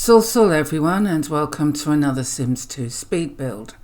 Sul everyone, and welcome to another Sims 2 speed build.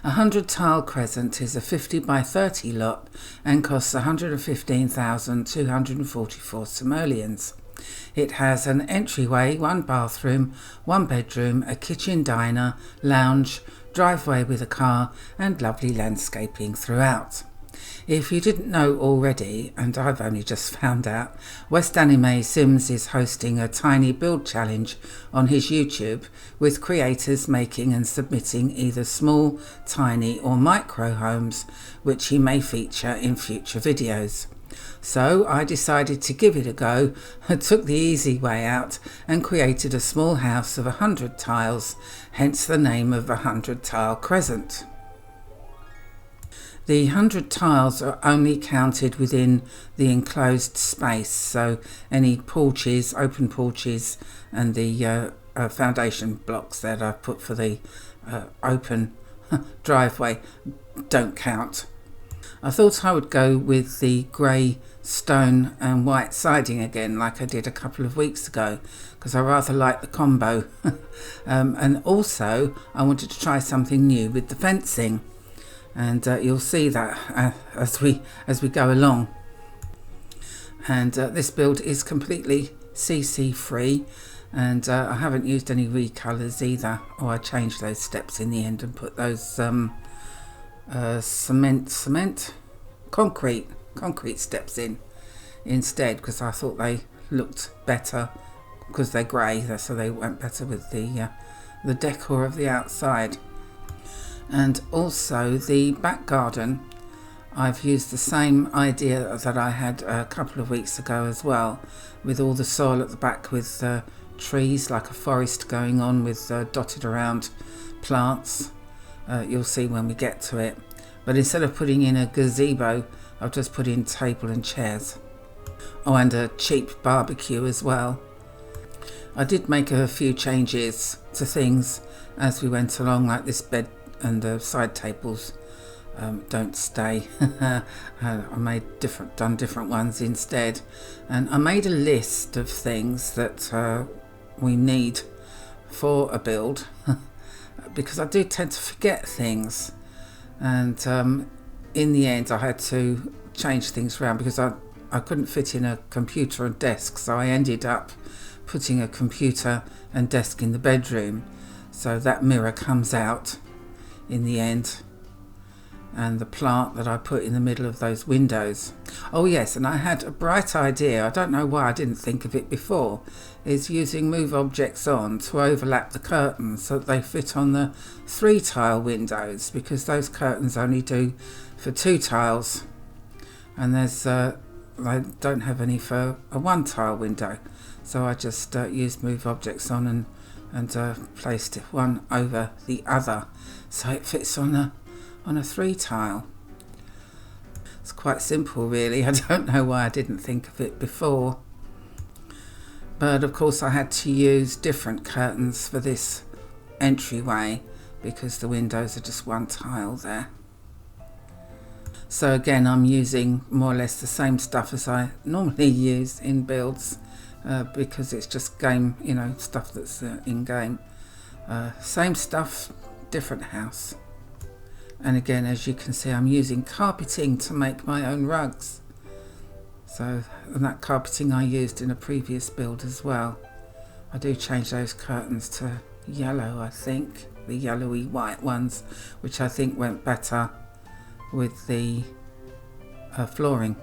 100 Tile Crescent is a 50 by 30 lot and costs 115,244 simoleons. It has an entryway, one bathroom, one bedroom, a kitchen diner, lounge, driveway with a car and lovely landscaping throughout. If you didn't know already, and I've only just found out, Westanime Sims is hosting a tiny build challenge on his YouTube with creators making and submitting either small, tiny or micro homes, which he may feature in future videos. So I decided to give it a go and took the easy way out and created a small house of 100 tiles, hence the name of 100 Tile Crescent. The 100 tiles are only counted within the enclosed space, so any porches, open porches and the foundation blocks that I've put for the open driveway don't count. I thought I would go with the grey stone and white siding again like I did a couple of weeks ago because I rather like the combo. And also I wanted to try something new with the fencing. And you'll see that as we go along. And this build is completely CC free, and I haven't used any recolours either, or I changed those steps in the end and put those concrete steps in instead, because I thought they looked better because they're grey, so they went better with the decor of the outside. And also the back garden, I've used the same idea that I had a couple of weeks ago as well, with all the soil at the back with trees like a forest going on with dotted around plants. You'll see when we get to it. But instead of putting in a gazebo, I've just put in table and chairs. Oh, and a cheap barbecue as well. I did make a few changes to things as we went along, like this bed and the side tables don't stay. I done different ones instead, and I made a list of things that we need for a build because I do tend to forget things, and in the end I had to change things around because I couldn't fit in a computer and desk, so I ended up putting a computer and desk in the bedroom, so that mirror comes out in the end, and the plant that I put in the middle of those windows. Oh yes, and I had a bright idea, I don't know why I didn't think of it before, is using move objects on to overlap the curtains so that they fit on the 3 tile windows, because those curtains only do for 2 tiles, and there's I don't have any for a 1 tile window, so I just used move objects on and placed one over the other so it fits on a 3 tile. It's quite simple really. I don't know why I didn't think of it before, but of course I had to use different curtains for this entryway because the windows are just 1 tile there. So again, I'm using more or less the same stuff as I normally use in builds, because it's just game, stuff that's in game. Same stuff, different house. And again, as you can see, I'm using carpeting to make my own rugs. And that carpeting I used in a previous build as well. I do change those curtains to yellow, I think, the yellowy white ones, which I think went better with the flooring.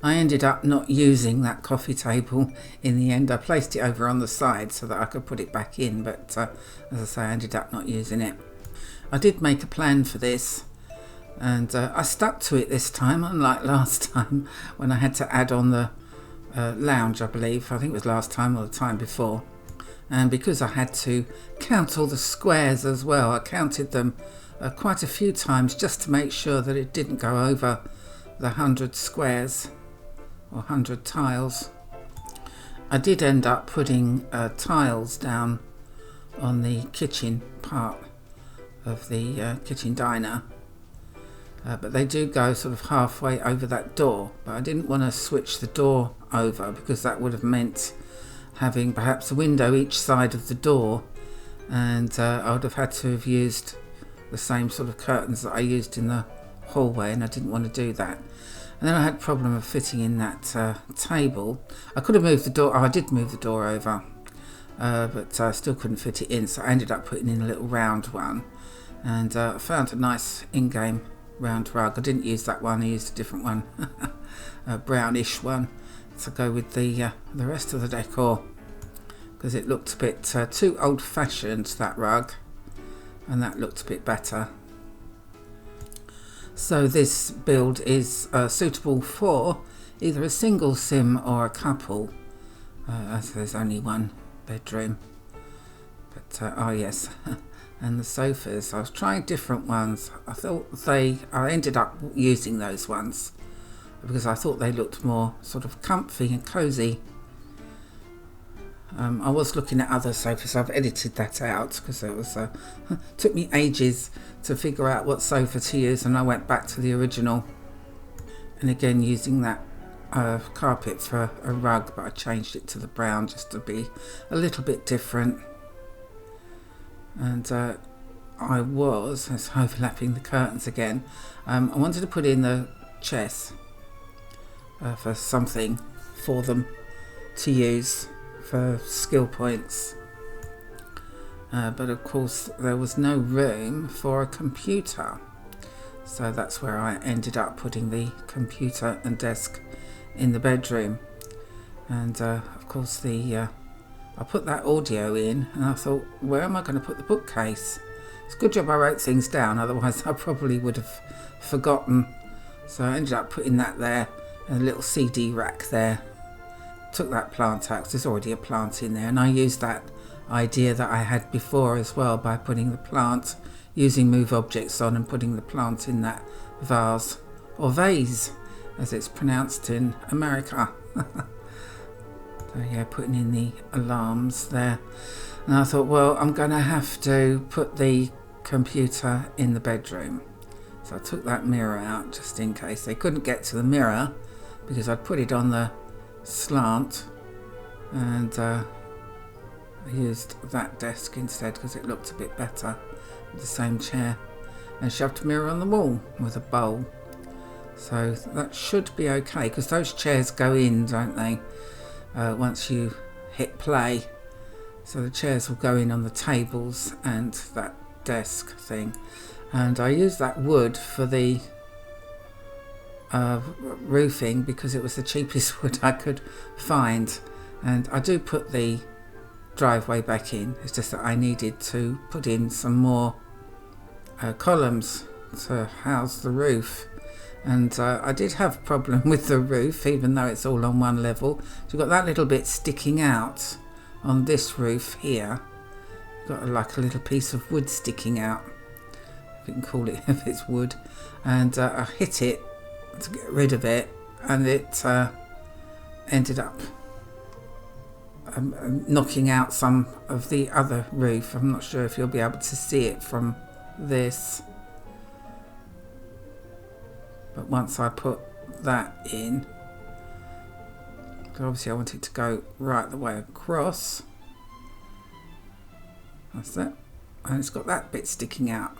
I ended up not using that coffee table in the end. I placed it over on the side so that I could put it back in, but as I say, I ended up not using it. I did make a plan for this, and I stuck to it this time, unlike last time when I had to add on the lounge, I believe. I think it was last time or the time before. And because I had to count all the squares as well, I counted them quite a few times just to make sure that it didn't go over the 100 squares or 100 tiles. I did end up putting tiles down on the kitchen part of the kitchen diner, but they do go sort of halfway over that door, but I didn't want to switch the door over because that would have meant having perhaps a window each side of the door, and I would have had to have used the same sort of curtains that I used in the hallway, and I didn't want to do that. And then I had a problem of fitting in that table. I could have moved the door. Oh, I did move the door over, but I still couldn't fit it in, so I ended up putting in a little round one, and I found a nice in-game round rug. I didn't use that one, I used a different one, a brownish one, to go with the rest of the decor, because it looked a bit too old-fashioned, that rug, and that looked a bit better. So this build is suitable for either a single sim or a couple, as there's only one bedroom. But oh yes, and the sofas, I was trying different ones. I ended up using those ones because I thought they looked more sort of comfy and cozy. I was looking at other sofas. I've edited that out because it was took me ages to figure out what sofa to use, and I went back to the original, and again using that carpet for a rug, but I changed it to the brown just to be a little bit different. And I was overlapping the curtains again. I wanted to put in the chess for something for them to use for skill points, but of course there was no room for a computer, so that's where I ended up putting the computer and desk in the bedroom. And of course I put that audio in, and I thought, where am I going to put the bookcase? It's a good job I wrote things down, otherwise I probably would have forgotten. So I ended up putting that there, and a little CD rack there. Took that plant out, there's already a plant in there, and I used that idea that I had before as well by putting the plant, using move objects on and putting the plant in that vase, or vase as it's pronounced in America. So yeah, putting in the alarms there, and I thought, well, I'm gonna have to put the computer in the bedroom. So I took that mirror out just in case they couldn't get to the mirror, because I'd put it on the slant, and I used that desk instead because it looked a bit better with the same chair, and shoved a mirror on the wall with a bowl. So that should be okay, because those chairs go in, don't they, once you hit play. So the chairs will go in on the tables and that desk thing. And I used that wood for the roofing because it was the cheapest wood I could find, and I do put the driveway back in. It's just that I needed to put in some more columns to house the roof, and I did have a problem with the roof, even though it's all on one level. So you've got that little bit sticking out on this roof here. You've got like a little piece of wood sticking out, if you can call it, if it's wood, and I hit it to get rid of it, and it ended up knocking out some of the other roof. I'm not sure if you'll be able to see it from this, but once I put that in, obviously I want it to go right the way across. That's it, and it's got that bit sticking out.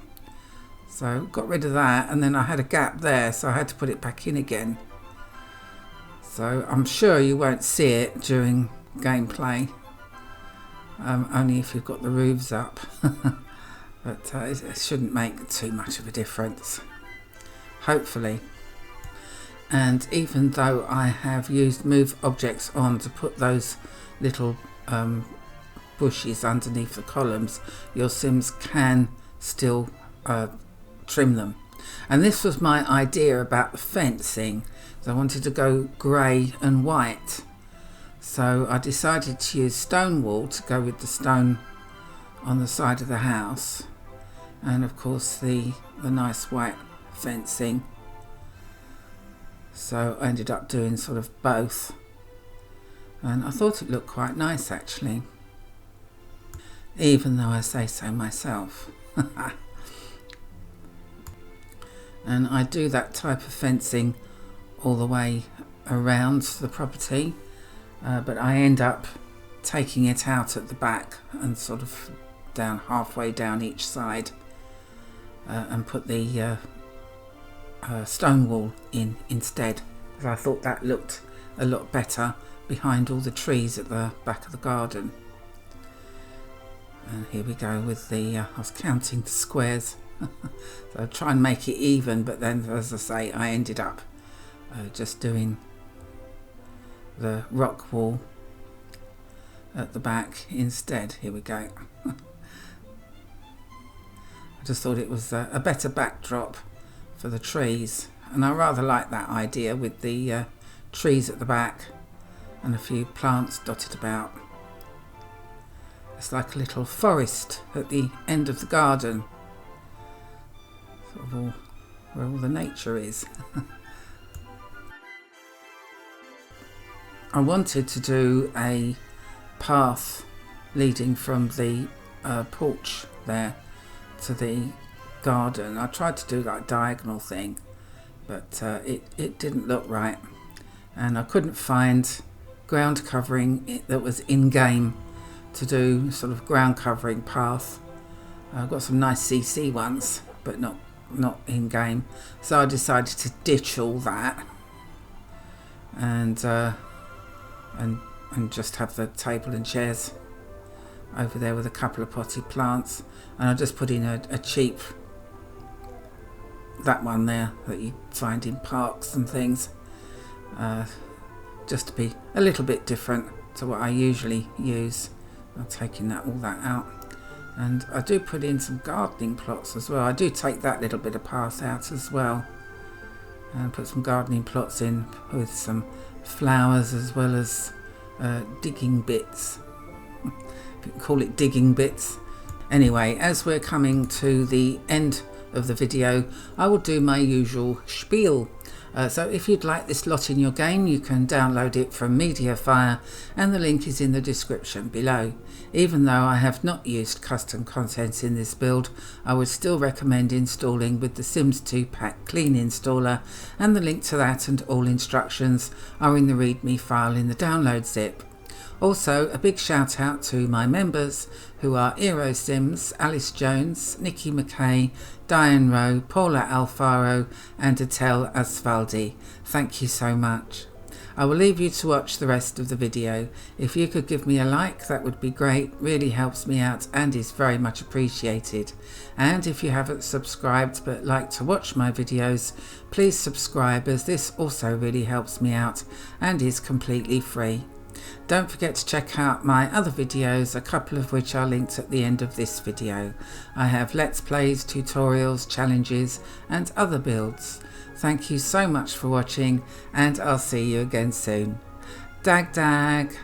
So got rid of that, and then I had a gap there, so I had to put it back in again. So I'm sure you won't see it during gameplay, only if you've got the roofs up. But it shouldn't make too much of a difference, hopefully. And even though I have used move objects on to put those little bushes underneath the columns, your Sims can still trim them. And this was my idea about the fencing, so I wanted to go grey and white, so I decided to use stone wool to go with the stone on the side of the house, and of course the nice white fencing. So I ended up doing sort of both, and I thought it looked quite nice actually, even though I say so myself. And I do that type of fencing all the way around the property, but I end up taking it out at the back and sort of down halfway down each side, and put the stone wall in instead, because I thought that looked a lot better behind all the trees at the back of the garden. And here we go with the I was counting the squares so I try and make it even, but then, as I say, I ended up just doing the rock wall at the back instead. Here we go. I just thought it was a better backdrop for the trees, and I rather like that idea with the trees at the back and a few plants dotted about. It's like a little forest at the end of the garden, sort of where all the nature is. I wanted to do a path leading from the porch there to the garden. I tried to do that diagonal thing, but it didn't look right, and I couldn't find ground covering that was in game to do sort of ground covering path. I've got some nice CC ones, but not in game, so I decided to ditch all that and just have the table and chairs over there with a couple of potted plants, and I just put in a cheap, that one there that you find in parks and things, just to be a little bit different to what I usually use. I'm taking all that out, and I do put in some gardening plots as well. I do take that little bit of path out as well and put some gardening plots in with some flowers as well as digging bits. If you can call it digging bits. Anyway, as we're coming to the end of the video, I will do my usual spiel. So if you'd like this lot in your game, you can download it from Mediafire, and the link is in the description below. Even though I have not used custom contents in this build, I would still recommend installing with the Sims 2 Pack Clean installer, and the link to that and all instructions are in the README file in the download zip. Also, a big shout out to my members, who are Eero Sims, Alice Jones, Nikki McKay, Diane Rowe, Paula Alfaro and Atel Asfaldi. Thank you so much. I will leave you to watch the rest of the video. If you could give me a like, that would be great, really helps me out and is very much appreciated. And if you haven't subscribed but like to watch my videos, please subscribe, as this also really helps me out and is completely free. Don't forget to check out my other videos, a couple of which are linked at the end of this video. I have Let's Plays, tutorials, challenges and other builds. Thank you so much for watching, and I'll see you again soon. Dag dag!